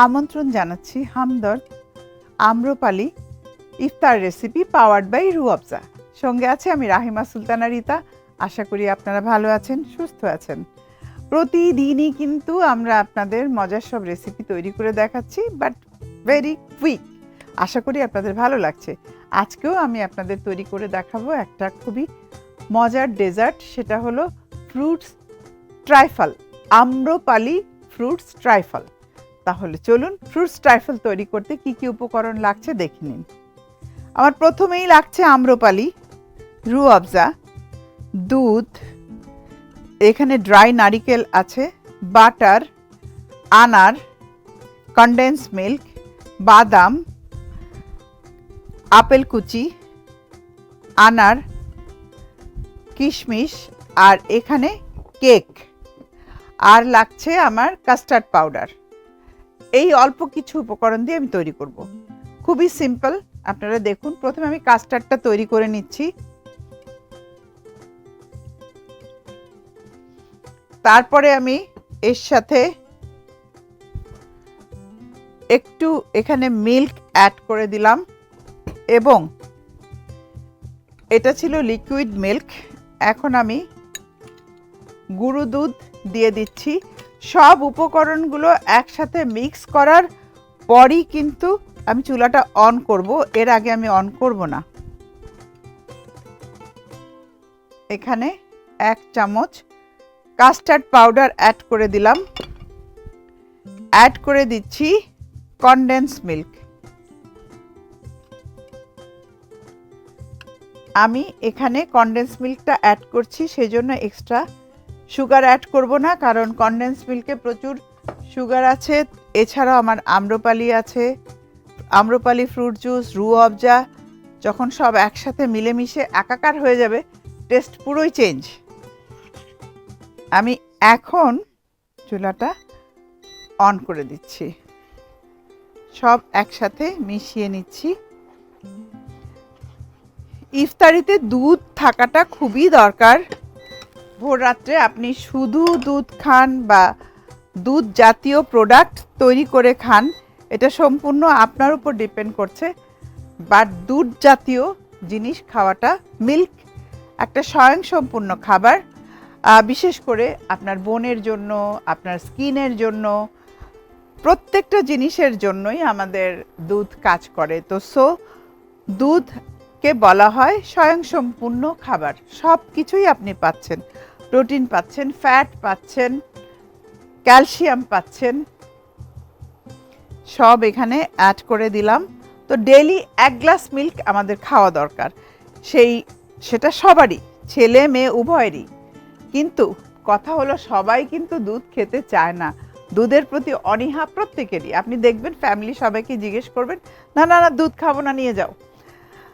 আমন্ত্রণ জানাচ্ছি হামদর্দ আম্রপালি ইফতার recipe powered by রুয়াবজা। সঙ্গে আছে আমি রাহিমা সুলতানা রিতা। আশা করি আপনারা ভালো আছেন, সুস্থ আছেন। প্রতিদিনই কিন্তু আমরা আপনাদের মজার সব রেসিপি তৈরি করে দেখাচ্ছি, বাট ভেরি কুইক। আশা করি আপনাদের ভালো লাগছে। আজকেও আমি আপনাদের তৈরি করে দেখাবো একটা খুবই মজার ডেজার্ট, সেটা হলো fruits trifle, Amrapali fruits trifle. তাহলে চলুন ফ্রুটস ট্রাইফল তৈরি করতে কি কি উপকরণ লাগছে দেখে নিন। আমার প্রথমেই লাগছে আম্রপালি, রুয়াবজা, দুধ, এখানে ড্রাই নারিকেল আছে, বাটার, আনার, কনডেন্স মিল্ক, বাদাম, আপেল কুচি, আনার, কিশমিশ, আর এখানে কেক, আর লাগছে আমার কাস্টার্ড পাউডার। এই অল্প কিছু উপকরণ দিয়ে আমি তৈরি করব। খুবই সিম্পল, আপনারা দেখুন। প্রথমে আমি কাস্টার্ডটা তৈরি করে নিচ্ছি। তারপরে আমি এর সাথে একটু এখানে মিল্ক অ্যাড করে দিলাম, এবং এটা ছিল লিকুইড মিল্ক। এখন আমি গুঁড়ো দুধ দিয়ে দিচ্ছি। সব উপকরণগুলো একসাথে মিক্স করার পরই কিন্তু আমি চুলাটা অন করব, এর আগে আমি অন করব না। এখানে 1 চামচ কাস্টার্ড পাউডার অ্যাড করে দিলাম। অ্যাড করে দিচ্ছি কনডেন্স মিল্ক। আমি এখানে কনডেন্স মিল্কটা অ্যাড করছি, সেজন্য এক্সট্রা সুগার অ্যাড করব না, কারণ কনডেন্স মিল্কে প্রচুর সুগার আছে। এছাড়াও আমার আম্রপালি আছে, আম্রপালি ফ্রুট জুস, রুয়াবজা, যখন সব একসাথে মিলেমিশে একাকার হয়ে যাবে, টেস্ট পুরোই চেঞ্জ। আমি এখন চুলাটা অন করে দিচ্ছি, সব একসাথে মিশিয়ে নিচ্ছি। ইফতারিতে দুধ থাকাটা খুবই দরকার। ভোর রাত্রে আপনি শুধু দুধ খান বা দুধ জাতীয় প্রোডাক্ট তৈরি করে খান, এটা সম্পূর্ণ আপনার উপর ডিপেন্ড করছে। বাট দুধ জাতীয় জিনিস খাওয়াটা, মিল্ক একটা স্বয়ংসম্পূর্ণ খাবার, বিশেষ করে আপনার বোনের জন্য, আপনার স্কিনের জন্য, প্রত্যেকটা জিনিসের জন্যই আমাদের দুধ কাজ করে। তো দুধকে বলা হয় স্বয়ংসম্পূর্ণ খাবার। সব কিছুই আপনি পাচ্ছেন, প্রোটিন পাচ্ছেন, ফ্যাট পাচ্ছেন, ক্যালসিয়াম পাচ্ছেন, সব এখানে অ্যাড করে দিলাম। তো ডেইলি 1 গ্লাস মিল্ক আমাদের খাওয়া দরকার, সেটা সবারই, ছেলে মেয়ে উভয়েরই। কিন্তু কথা হলো, সবাই কিন্তু দুধ খেতে চায় না। দুধের প্রতি অনীহা প্রত্যেকেরই। আপনি দেখবেন ফ্যামিলি সবাইকে জিজ্ঞেস করবেন, না না না দুধ খাবো না, নিয়ে যাও।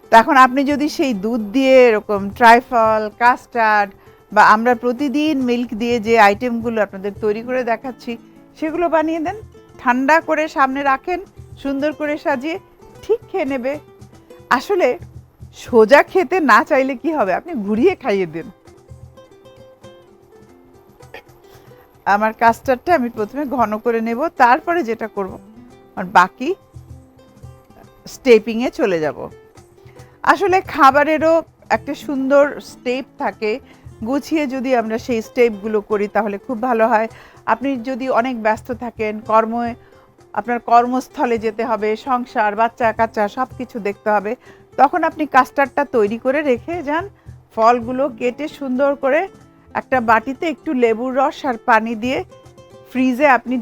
তো এখন আপনি যদি সেই দুধ দিয়ে এরকম ট্রাইফল, কাস্টার্ড, বা আমরা প্রতিদিন মিল্ক দিয়ে যে আইটেমগুলো আপনাদের তৈরি করে দেখাচ্ছি, সেগুলো বানিয়ে দেন, ঠান্ডা করে সামনে রাখেন, সুন্দর করে সাজিয়ে, ঠিক খেয়ে নেবে। আসলে সোজা খেতে না চাইলে কি হবে, আপনি ঘুরিয়ে খাইয়ে দেন। আমার কাস্টার্ডটা আমি প্রথমে ঘন করে নেব, তারপরে যেটা করব আর বাকি স্টেপিংয়ে চলে যাব। আসলে খাবারেরও একটা সুন্দর স্টেপ থাকে, গুছিয়ে যদি আমরা সেই স্টেপগুলো করি তাহলে খুব ভালো হয়। আপনি যদি অনেক ব্যস্ত থাকেন, আপনার কর্মস্থলে যেতে হবে, সংসার, বাচ্চা কাচ্চা সব কিছু দেখতে হবে, তখন আপনি কাস্টার্ডটা তৈরি করে রেখে যান। ফলগুলো কেটে সুন্দর করে একটা বাটিতে একটু লেবুর রস আর পানি দিয়ে ফ্রিজে আপনি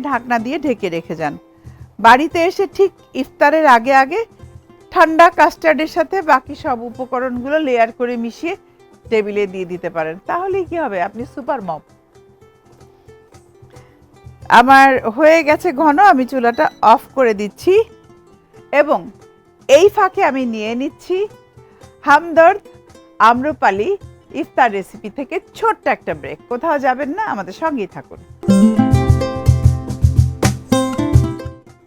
ঢাকনা দিয়ে ঢেকে রেখে যান। বাড়িতে এসে ঠিক ইফতারের আগে আগে ঠান্ডা কাস্টার্ডের সাথে বাকি সব উপকরণগুলো লেয়ার করে মিশিয়ে টেবিলে দিয়ে দিতে পারেন। তাহলেই কি হবে, আপনি সুপার মম। আমার হয়ে গেছে ঘন, আমি চুলাটা অফ করে দিচ্ছি, এবং এই ফাঁকে আমি নিয়ে নিচ্ছি হামদর্দ আম্রপালি ইফতার রেসিপি থেকে ছোট্ট একটা ব্রেক। কোথাও যাবেন না, আমাদের সঙ্গেই থাকুন।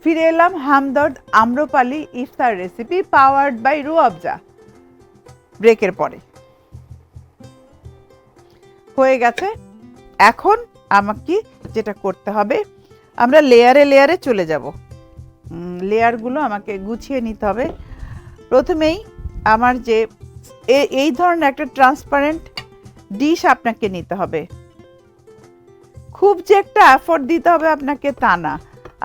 ফিরে এলাম হামদর্দ আম্রপালি ইফতার রেসিপি পাওয়ার্ড বাই রুয়াবজা ব্রেকের পরে। হয়ে গেছে। এখন আমাকে যেটা করতে হবে, আমরা লেয়ারে লেয়ারে চলে যাব। লেয়ারগুলো আমাকে গুছিয়ে নিতে হবে। প্রথমেই আমার যে এই ধরনের একটা ট্রান্সপারেন্ট ডিশ আপনাকে নিতে হবে। খুব যে একটা এফোর্ট দিতে হবে আপনাকে তা না,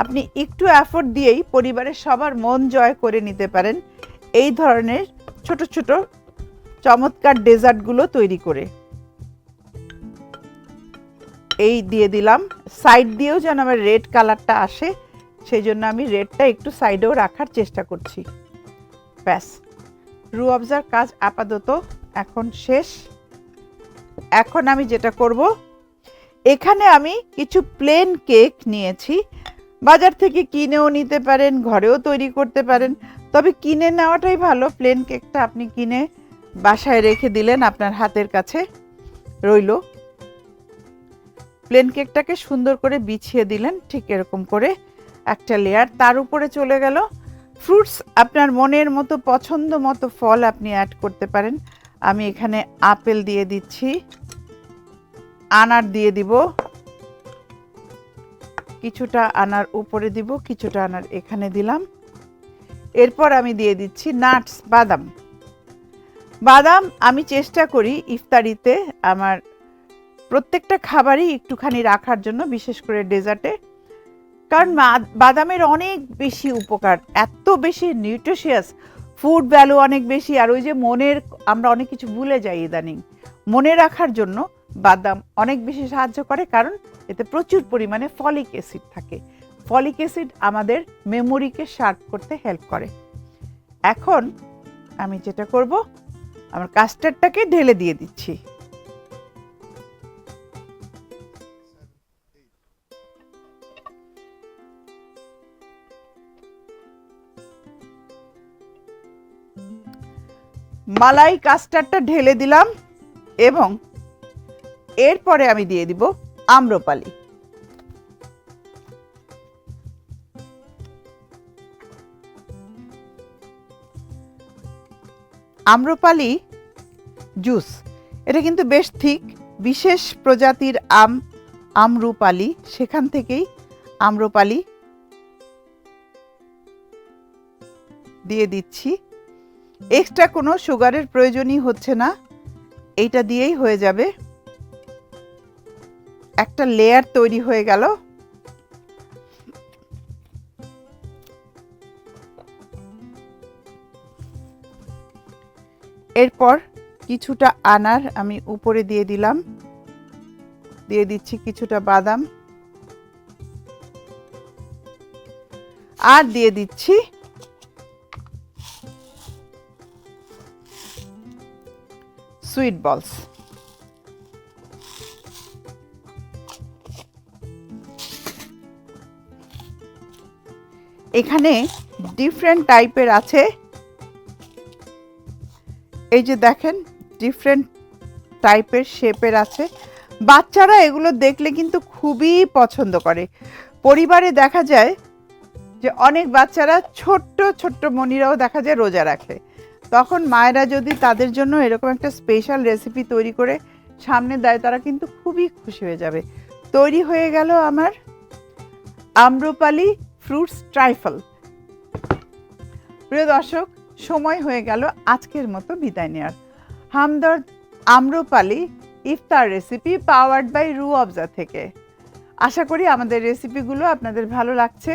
আপনি একটু এফোর্ট দিয়েই পরিবারের সবার মন জয় করে নিতে পারেন এই ধরনের ছোট ছোট চমৎকার ডেজার্টগুলো তৈরি করে। এই দিয়ে দিলাম, সাইড দিয়েও যেন আমার রেড কালারটা আসে, সেই জন্য আমি রেডটা একটু সাইডেও রাখার চেষ্টা করছি। ব্যাস, রুহ আফজার কাজ আপাতত এখন শেষ। এখন আমি যেটা করব, এখানে আমি কিছু প্লেন কেক নিয়েছি। বাজার থেকে কিনেও নিতে পারেন, ঘরেও তৈরি করতে পারেন, তবে কিনে নেওয়াটাই ভালো। প্লেন কেকটা আপনি কিনে বাসায় রেখে দিলেন, আপনার হাতের কাছে রইল। প্লেন কেকটাকে সুন্দর করে বিছিয়ে দিলেন, ঠিক এরকম করে একটা লেয়ার। তার উপরে চলে গেল ফ্রুটস, আপনার মনের মতো পছন্দ মতো ফল আপনি অ্যাড করতে পারেন। আমি এখানে আপেল দিয়ে দিচ্ছি, আনার দিয়ে দিব, কিছুটা আনার উপরে দিব, কিছুটা আনার এখানে দিলাম। এরপর আমি দিয়ে দিচ্ছি নাটস, বাদাম। বাদাম আমি চেষ্টা করি ইফতারিতে আমার প্রত্যেকটা খাবারই একটুখানি রাখার জন্য, বিশেষ করে ডেজার্টে, কারণ বাদামের অনেক বেশি উপকার, এত বেশি নিউট্রিশিয়াস, ফুড ভ্যালু অনেক বেশি। আর ওই যে মনের, আমরা অনেক কিছু ভুলে যাই ইদানিং, মনে রাখার জন্য বাদাম অনেক বেশি সাহায্য করে, কারণ এতে প্রচুর পরিমাণে ফলিক অ্যাসিড থাকে। ফলিক অ্যাসিড আমাদের মেমোরিকে শার্প করতে হেল্প করে। এখন আমি যেটা করব, আমার কাস্টার্ডটাকে ঢেলে দিয়ে দিচ্ছি। মালাই কাস্টার্ডটা ঢেলে দিলাম এবং এরপরে আমি দিয়ে দিব আম্রপালি। আম্রপালি জুস, এটা কিন্তু বেশ থিক, বিশেষ প্রজাতির আম, আম্রপালি, সেখান থেকেই আম্রপালি দিয়ে দিচ্ছি। এক্সট্রা কোনো সুগারের প্রয়োজনই হচ্ছে না, এইটা দিয়েই হয়ে যাবে। একটা লেয়ার তৈরি হয়ে গেল। এরপর কিছুটা আনার আমি উপরে দিয়ে দিলাম, দিয়ে দিচ্ছি কিছুটা বাদাম, আর দিয়ে দিচ্ছি সুইট বলস। এখানে ডিফারেন্ট টাইপের আছে, এই যে দেখেন ডিফারেন্ট টাইপের শেপের আছে। বাচ্চারা এগুলো দেখলে কিন্তু খুবই পছন্দ করে। পরিবারে দেখা যায় যে অনেক বাচ্চারা ছোট্ট ছোট্ট মনিরাও দেখা যায় রোজা রাখে, তখন মায়েরা যদি তাদের জন্য এরকম একটা স্পেশাল রেসিপি তৈরি করে সামনে দেয়, তারা কিন্তু খুবই খুশি হয়ে যাবে। তৈরি হয়ে গেল আমার আম্রপালি ফ্রুটস ট্রাইফল। প্রিয় দর্শক, সময় হয়ে গেল আজকের মতো বিদায় নেওয়ার। হামদর্দ আম্রপালি ইফতার রেসিপি পাওয়ার্ড বাই রুহ আফজা থেকে। আশা করি আমাদের রেসিপিগুলো আপনাদের ভালো লাগছে।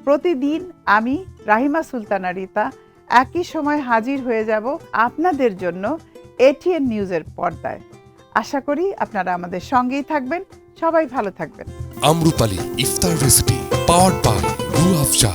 প্রতিদিন আমি রাহিমা সুলতানা রিতা একই সময় হাজির হয়ে যাব আপনাদের জন্য এটিএন নিউজের পর্দায়। আশা করি আপনারা আমাদের সঙ্গেই থাকবেন। সবাই ভালো থাকবেন। আম্রপালি ইফতার রেসিপি পাওয়ার্ড বাই রুহ আফজা।